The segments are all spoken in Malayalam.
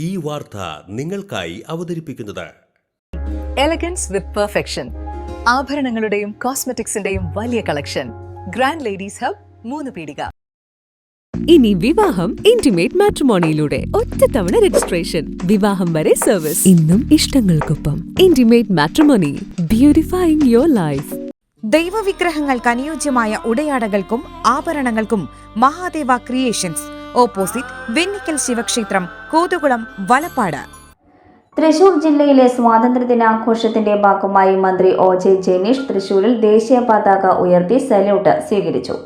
ഈ വാർത്ത നിങ്ങൾക്കായി അവതരിപ്പിക്കുന്നത് എലഗൻസ് വിത്ത് പെർഫെക്ഷൻ. ആഭരണങ്ങളുടെയും കോസ്മെറ്റിക്സിന്റെയും വലിയ കളക്ഷൻ. ഗ്രാൻഡ് ലേഡീസ് ഹബ്, 3 പീടിക. ഇനി വിവാഹം ഇന്റിമേറ്റ് മാട്രിമോണിയിലൂടെ ഒറ്റത്തവണ രജിസ്ട്രേഷൻ, വിവാഹം വരെ സർവീസ്. ഇന്നും ഇഷ്ടങ്ങൾക്കൊപ്പം ഇന്റിമേറ്റ് മാട്രിമോണി, ബ്യൂട്ടിഫൈയിങ് യുവർ ലൈഫ്. ദൈവവിഗ്രഹങ്ങൾക്ക് അനുയോജ്യമായ ഉടയാടകൾക്കും ആഭരണങ്ങൾക്കും മഹാദേവ ക്രിയേഷൻസ്, ഓപ്പോസിറ്റ് വെണ്ണിക്കൽ ശിവക്ഷേത്രം, കോതുകുളം, വലപ്പാട്. തൃശൂർ ജില്ലയിലെ സ്വാതന്ത്ര്യദിനാഘോഷത്തിന്റെ ഭാഗമായി മന്ത്രി ഒ.ജെ. ജനീഷ് തൃശൂരിൽ ദേശീയ പതാക ഉയർത്തി സല്യൂട്ട് സ്വീകരിച്ചു.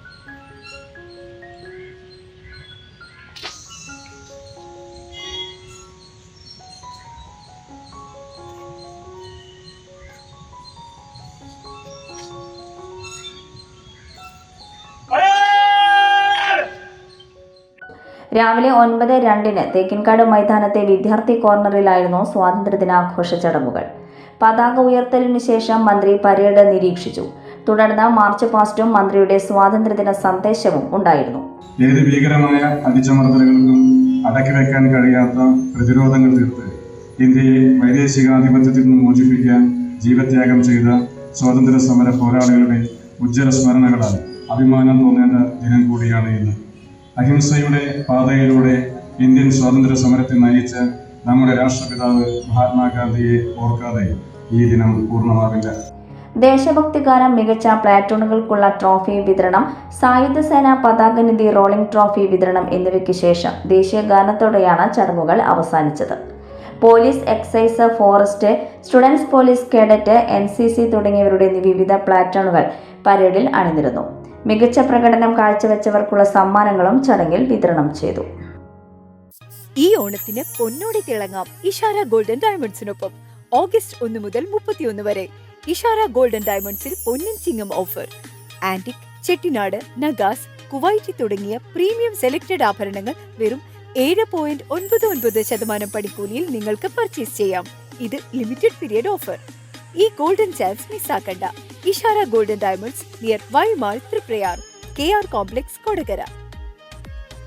രാവിലെ 9:02 തേക്കിൻകാട് മൈതാനത്തെ വിദ്യാർത്ഥി കോർണറിലായിരുന്നു സ്വാതന്ത്ര്യദിനാഘോഷ ചടങ്ങുകൾ. പതാക ഉയർത്തലിനു ശേഷം മന്ത്രി പരേഡ് നിരീക്ഷിച്ചു. തുടർന്ന് മാർച്ച് പാസ്റ്റും മന്ത്രിയുടെ സ്വാതന്ത്ര്യദിന സന്ദേശവും ഉണ്ടായിരുന്നു. ഏത് ഭീകരമായ അടിച്ചമർത്തലുകൾക്കും അടക്കിവെക്കാൻ കഴിയാത്ത പ്രതിരോധങ്ങൾ തീർത്ത് ഇന്ത്യയെ വൈദേശികാധിപത്യത്തിൽ നിന്ന് മോചിപ്പിക്കാൻ ജീവത്യാഗം ചെയ്ത സ്വാതന്ത്ര്യ സമര പോരാളികളുടെ ഉജ്ജ്വല സ്മരണകളാൽ അഭിമാനം തോന്നേണ്ട ദിനം കൂടിയാണ് ഇന്ന്. അഹിംസയുടെ പാതയിലൂടെ ഇന്ത്യൻ സ്വാതന്ത്ര്യ സമരത്തെ നയിച്ച നമ്മുടെ രാഷ്ട്രപിതാവ് മഹാത്മാഗാന്ധിയെ ഓർക്കാതെ ഈ ദിനം പൂർണ്ണമാവില്ല. ദേശഭക്തിഗാനം, മികച്ച പ്ലാറ്റൂണുകൾക്കുള്ള ട്രോഫി വിതരണം, സായുധ സേന പതാകനിധി റോളിംഗ് ട്രോഫി വിതരണം എന്നിവയ്ക്ക് ശേഷം ദേശീയ ഗാനത്തോടെയാണ് ചടങ്ങുകൾ അവസാനിച്ചത്. Police, excise, forest, students police cadet, NCC തുടങ്ങിയവരുടെ വിവിധ പ്ലാറ്റൂണുകൾ പരേഡിൽ അണിനിരന്നു. മികച്ച പ്രകടനം കാഴ്ചവെച്ചവർക്കുള്ള സമ്മാനങ്ങളും ചടങ്ങിൽ വിതരണം ചെയ്തു. ഈ ഓണത്തിന് പൊന്നോടെ തിളങ്ങാം ഇഷാര ഗോൾഡൻ ഡയമണ്ട്സിനൊപ്പം. ഓഗസ്റ്റ് 1 മുതൽ 31 വരെ ഇഷാര ഗോൾഡൻ ഡയമണ്ട്സിൽ പൊന്നിൻ ചിങ്ങം offer. Antique, Chettinad, Nagas, Kuwaiti തുടങ്ങിയ പ്രീമിയം സെലക്ടഡ് ആഭരണങ്ങൾ വെറും 7.99% പണിക്കൂലിയിൽ നിങ്ങൾക്ക് പർച്ചേസ് ചെയ്യാം. ഇത് ലിമിറ്റഡ് പീരിയഡ് ഓഫർ. ഈ ഗോൾഡൻ ചാൻസ് മിസ്സാക്കണ്ട. Ishara golden diamonds, near Y Mall, Triprayar, KR complex, Kodakara.